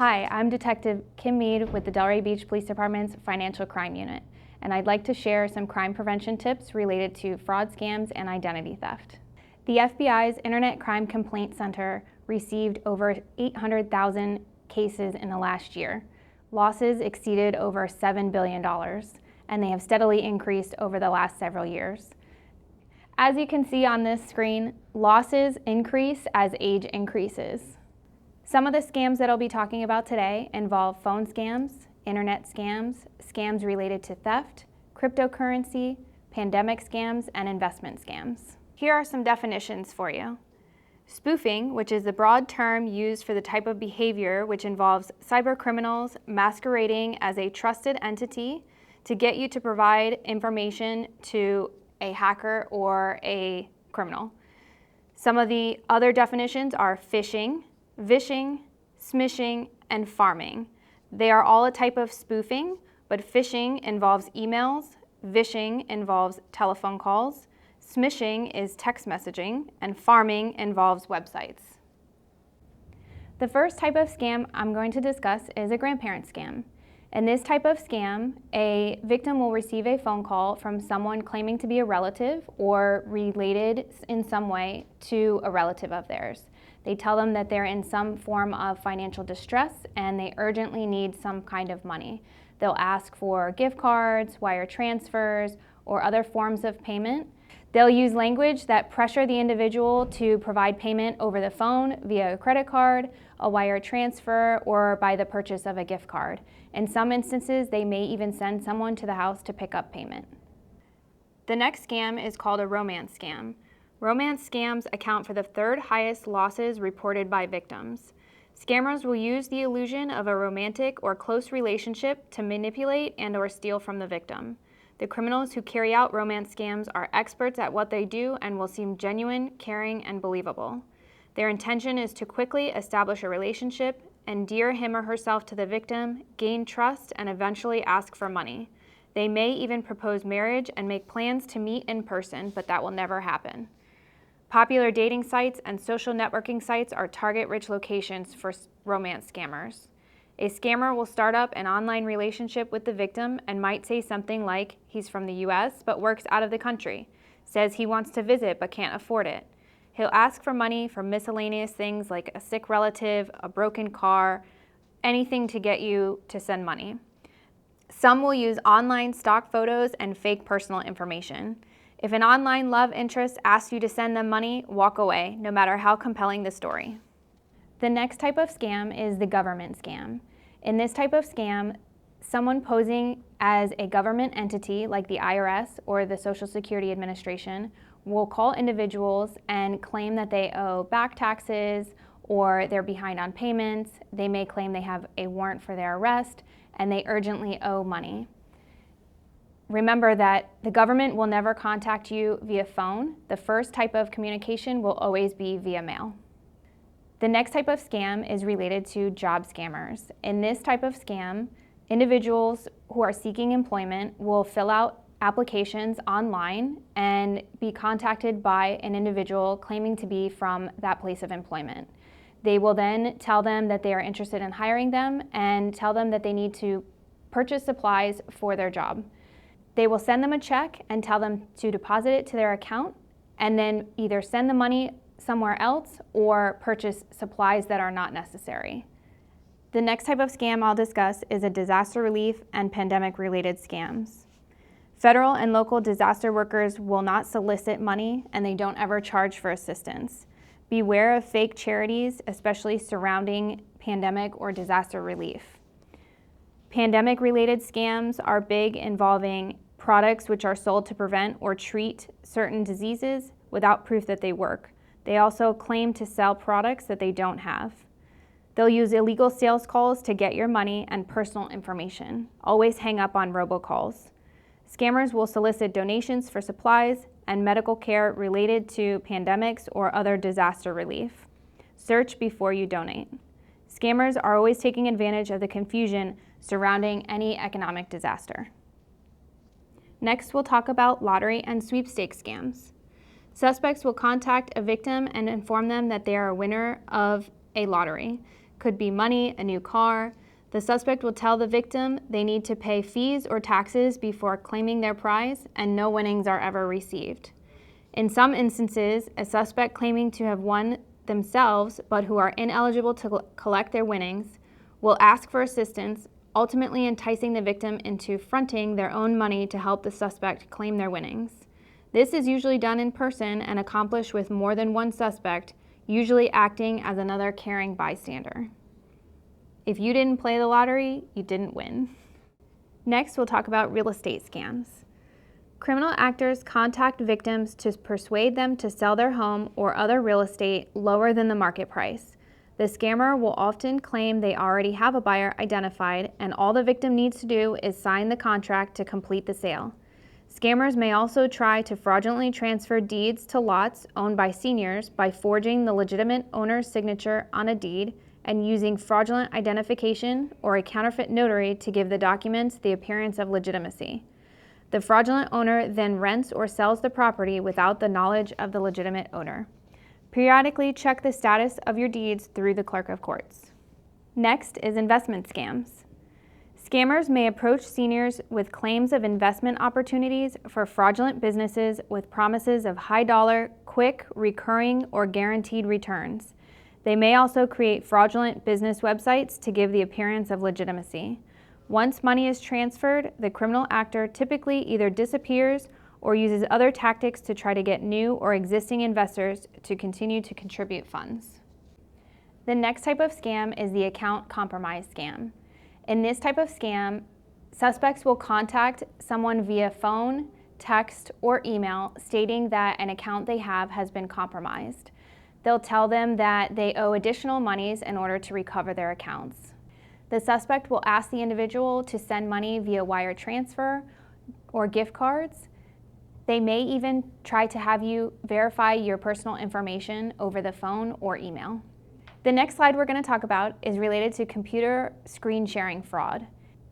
Hi, I'm Detective Kim Mead with the Delray Beach Police Department's Financial Crime Unit, and I'd like to share some crime prevention tips related to fraud scams and identity theft. The FBI's Internet Crime Complaint Center received over 800,000 cases in the last year. Losses exceeded over $7 billion, and they have steadily increased over the last several years. As you can see on this screen, losses increase as age increases. Some of the scams that I'll be talking about today involve phone scams, internet scams, scams related to theft, cryptocurrency, pandemic scams, and investment scams. Here are some definitions for you. Spoofing, which is the broad term used for the type of behavior which involves cybercriminals masquerading as a trusted entity to get you to provide information to a hacker or a criminal. Some of the other definitions are phishing, vishing, smishing, and farming. They are all a type of spoofing, but phishing involves emails, vishing involves telephone calls, smishing is text messaging, and farming involves websites. The first type of scam I'm going to discuss is a grandparent scam. In this type of scam, a victim will receive a phone call from someone claiming to be a relative or related in some way to a relative of theirs. They tell them that they're in some form of financial distress and they urgently need some kind of money. They'll ask for gift cards, wire transfers, or other forms of payment. They'll use language that pressure the individual to provide payment over the phone via a credit card, a wire transfer, or by the purchase of a gift card. In some instances, they may even send someone to the house to pick up payment. The next scam is called a romance scam. Romance scams account for the third highest losses reported by victims. Scammers will use the illusion of a romantic or close relationship to manipulate and/or steal from the victim. The criminals who carry out romance scams are experts at what they do and will seem genuine, caring, and believable. Their intention is to quickly establish a relationship, endear him or herself to the victim, gain trust, and eventually ask for money. They may even propose marriage and make plans to meet in person, but that will never happen. Popular dating sites and social networking sites are target-rich locations for romance scammers. A scammer will start up an online relationship with the victim and might say something like he's from the US but works out of the country, says he wants to visit but can't afford it. He'll ask for money for miscellaneous things like a sick relative, a broken car, anything to get you to send money. Some will use online stock photos and fake personal information. If an online love interest asks you to send them money, walk away, no matter how compelling the story. The next type of scam is the government scam. In this type of scam, someone posing as a government entity like the IRS or the Social Security Administration will call individuals and claim that they owe back taxes or they're behind on payments. They may claim they have a warrant for their arrest and they urgently owe money. Remember that the government will never contact you via phone. The first type of communication will always be via mail. The next type of scam is related to job scammers. In this type of scam, individuals who are seeking employment will fill out applications online and be contacted by an individual claiming to be from that place of employment. They will then tell them that they are interested in hiring them and tell them that they need to purchase supplies for their job. They will send them a check and tell them to deposit it to their account and then either send the money somewhere else or purchase supplies that are not necessary. The next type of scam I'll discuss is a disaster relief and pandemic-related scams. Federal and local disaster workers will not solicit money and they don't ever charge for assistance. Beware of fake charities, especially surrounding pandemic or disaster relief. Pandemic-related scams are big, involving products which are sold to prevent or treat certain diseases without proof that they work. They also claim to sell products that they don't have. They'll use illegal sales calls to get your money and personal information. Always hang up on robocalls. Scammers will solicit donations for supplies and medical care related to pandemics or other disaster relief. Search before you donate. Scammers are always taking advantage of the confusion surrounding any economic disaster. Next, we'll talk about lottery and sweepstakes scams. Suspects will contact a victim and inform them that they are a winner of a lottery. could be money, a new car. The suspect will tell the victim they need to pay fees or taxes before claiming their prize, and no winnings are ever received. In some instances, a suspect claiming to have won themselves but who are ineligible to collect their winnings will ask for assistance, ultimately enticing the victim into fronting their own money to help the suspect claim their winnings. This is usually done in person and accomplished with more than one suspect, usually acting as another caring bystander. If you didn't play the lottery, you didn't win. Next, we'll talk about real estate scams. Criminal actors contact victims to persuade them to sell their home or other real estate lower than the market price. The scammer will often claim they already have a buyer identified, and all the victim needs to do is sign the contract to complete the sale. Scammers may also try to fraudulently transfer deeds to lots owned by seniors by forging the legitimate owner's signature on a deed and using fraudulent identification or a counterfeit notary to give the documents the appearance of legitimacy. The fraudulent owner then rents or sells the property without the knowledge of the legitimate owner. Periodically check the status of your deeds through the clerk of courts. Next is investment scams. Scammers may approach seniors with claims of investment opportunities for fraudulent businesses with promises of high dollar, quick, recurring, or guaranteed returns. They may also create fraudulent business websites to give the appearance of legitimacy. Once money is transferred, the criminal actor typically either disappears or uses other tactics to try to get new or existing investors to continue to contribute funds. The next type of scam is the account compromise scam. In this type of scam, suspects will contact someone via phone, text, or email stating that an account they have has been compromised. They'll tell them that they owe additional monies in order to recover their accounts. The suspect will ask the individual to send money via wire transfer or gift cards. They may even try to have you verify your personal information over the phone or email. The next slide we're going to talk about is related to computer screen sharing fraud.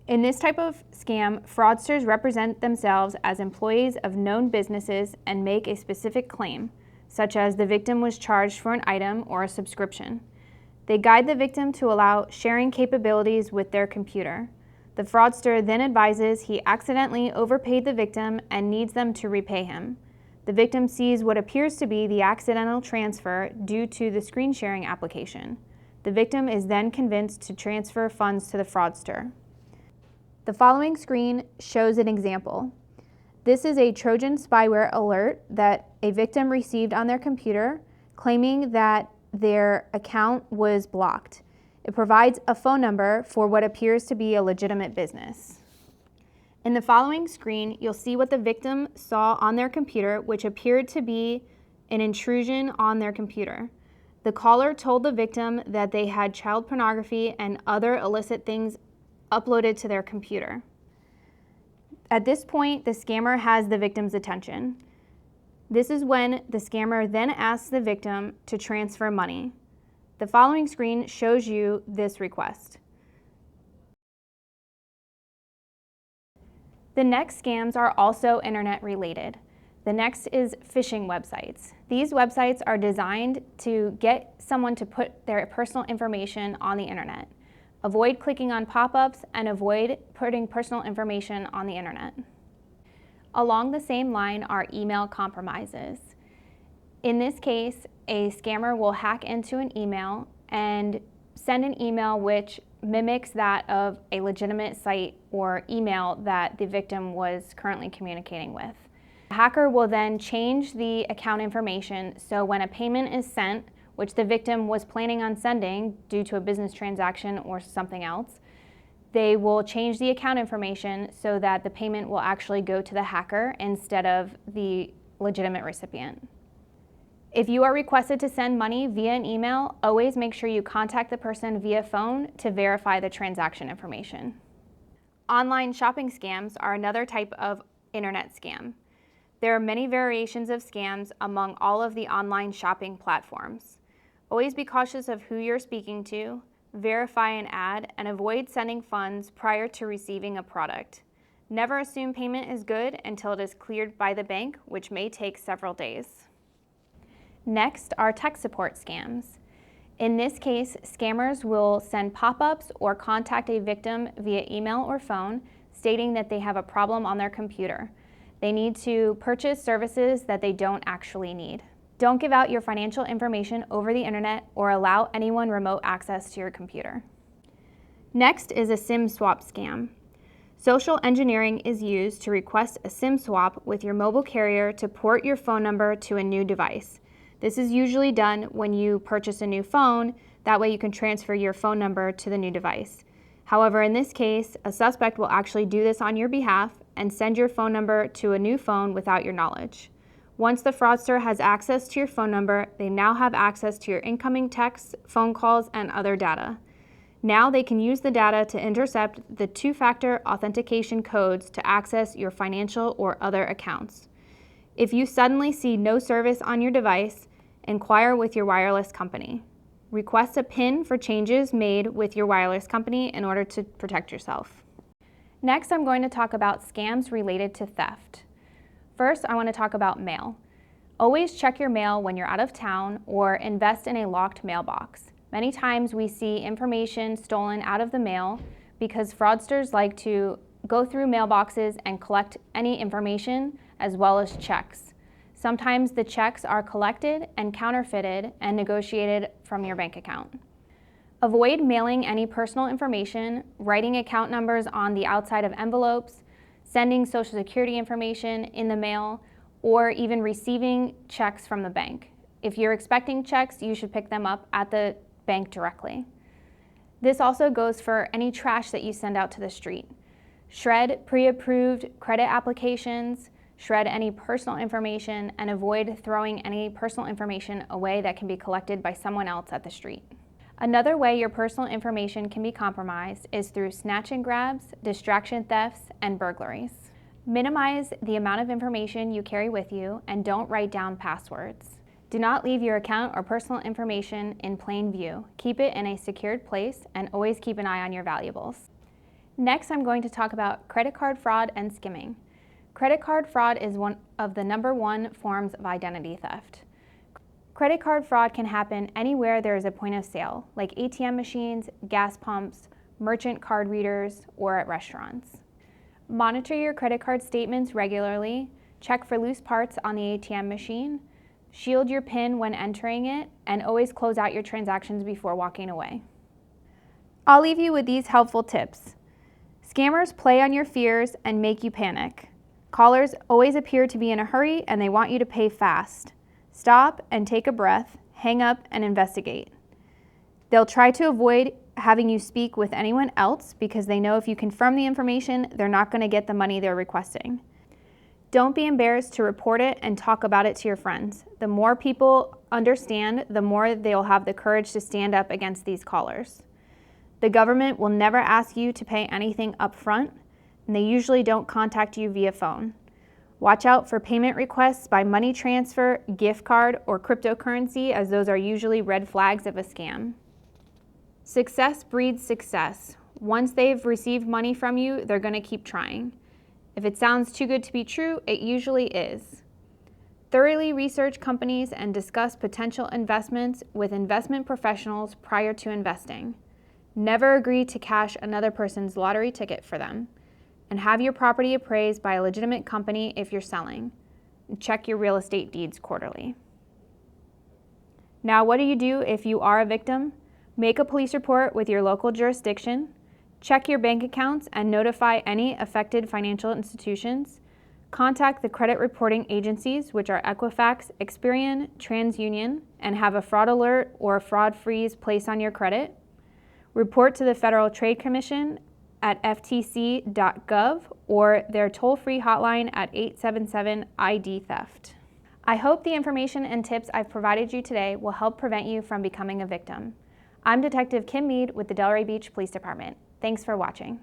In this type of scam, fraudsters represent themselves as employees of known businesses and make a specific claim, such as the victim was charged for an item or a subscription. They guide the victim to allow sharing capabilities with their computer. The fraudster then advises he accidentally overpaid the victim and needs them to repay him. The victim sees what appears to be the accidental transfer due to the screen sharing application. The victim is then convinced to transfer funds to the fraudster. The following screen shows an example. This is a Trojan spyware alert that a victim received on their computer claiming that their account was blocked. It provides a phone number for what appears to be a legitimate business. In the following screen, you'll see what the victim saw on their computer, which appeared to be an intrusion on their computer. The caller told the victim that they had child pornography and other illicit things uploaded to their computer. At this point, the scammer has the victim's attention. This is when the scammer then asks the victim to transfer money. The following screen shows you this request. The next scams are also internet related. The next is phishing websites. These websites are designed to get someone to put their personal information on the internet. Avoid clicking on pop-ups and avoid putting personal information on the internet. Along the same line are email compromises. In this case, a scammer will hack into an email and send an email which mimics that of a legitimate site or email that the victim was currently communicating with. The hacker will then change the account information so when a payment is sent, which the victim was planning on sending due to a business transaction or something else, they will change the account information so that the payment will actually go to the hacker instead of the legitimate recipient. If you are requested to send money via an email, always make sure you contact the person via phone to verify the transaction information. Online shopping scams are another type of internet scam. There are many variations of scams among all of the online shopping platforms. Always be cautious of who you're speaking to, verify an ad, and avoid sending funds prior to receiving a product. Never assume payment is good until it is cleared by the bank, which may take several days. Next are tech support scams. In this case, scammers will send pop-ups or contact a victim via email or phone stating that they have a problem on their computer. They need to purchase services that they don't actually need. Don't give out your financial information over the internet or allow anyone remote access to your computer. Next is a SIM swap scam. Social engineering is used to request a SIM swap with your mobile carrier to port your phone number to a new device. This is usually done when you purchase a new phone. That way you can transfer your phone number to the new device. However, in this case, a suspect will actually do this on your behalf and send your phone number to a new phone without your knowledge. Once the fraudster has access to your phone number, they now have access to your incoming texts, phone calls, and other data. Now they can use the data to intercept the two-factor authentication codes to access your financial or other accounts. If you suddenly see no service on your device, inquire with your wireless company. Request a PIN for changes made with your wireless company in order to protect yourself. Next, I'm going to talk about scams related to theft. First, I want to talk about mail. Always check your mail when you're out of town or invest in a locked mailbox. Many times we see information stolen out of the mail because fraudsters like to go through mailboxes and collect any information as well as checks. Sometimes the checks are collected and counterfeited and negotiated from your bank account. Avoid mailing any personal information, writing account numbers on the outside of envelopes, sending Social Security information in the mail, or even receiving checks from the bank. If you're expecting checks, you should pick them up at the bank directly. This also goes for any trash that you send out to the street. Shred pre-approved credit applications, shred any personal information, and avoid throwing any personal information away that can be collected by someone else at the street. Another way your personal information can be compromised is through snatch and grabs, distraction thefts, and burglaries. Minimize the amount of information you carry with you and don't write down passwords. Do not leave your account or personal information in plain view. Keep it in a secured place and always keep an eye on your valuables. Next, I'm going to talk about credit card fraud and skimming. Credit card fraud is one of the #1 forms of identity theft. Credit card fraud can happen anywhere there is a point of sale, like ATM machines, gas pumps, merchant card readers, or at restaurants. Monitor your credit card statements regularly, check for loose parts on the ATM machine, shield your PIN when entering it, and always close out your transactions before walking away. I'll leave you with these helpful tips. Scammers play on your fears and make you panic. Callers always appear to be in a hurry and they want you to pay fast. Stop and take a breath, hang up and investigate. They'll try to avoid having you speak with anyone else because they know if you confirm the information, they're not going to get the money they're requesting. Don't be embarrassed to report it and talk about it to your friends. The more people understand, the more they'll have the courage to stand up against these callers. The government will never ask you to pay anything up front, and they usually don't contact you via phone. Watch out for payment requests by money transfer, gift card, or cryptocurrency, as those are usually red flags of a scam. Success breeds success. Once they've received money from you, they're going to keep trying. If it sounds too good to be true, it usually is. Thoroughly research companies and discuss potential investments with investment professionals prior to investing. Never agree to cash another person's lottery ticket for them. And have your property appraised by a legitimate company if you're selling. Check your real estate deeds quarterly. Now, what do you do if you are a victim? Make a police report with your local jurisdiction. Check your bank accounts and notify any affected financial institutions. Contact the credit reporting agencies, which are Equifax, Experian, TransUnion, and have a fraud alert or a fraud freeze placed on your credit. Report to the Federal Trade Commission at ftc.gov or their toll-free hotline at 877-ID-THEFT. I hope the information and tips I've provided you today will help prevent you from becoming a victim. I'm Detective Kim Mead with the Delray Beach Police Department. Thanks for watching.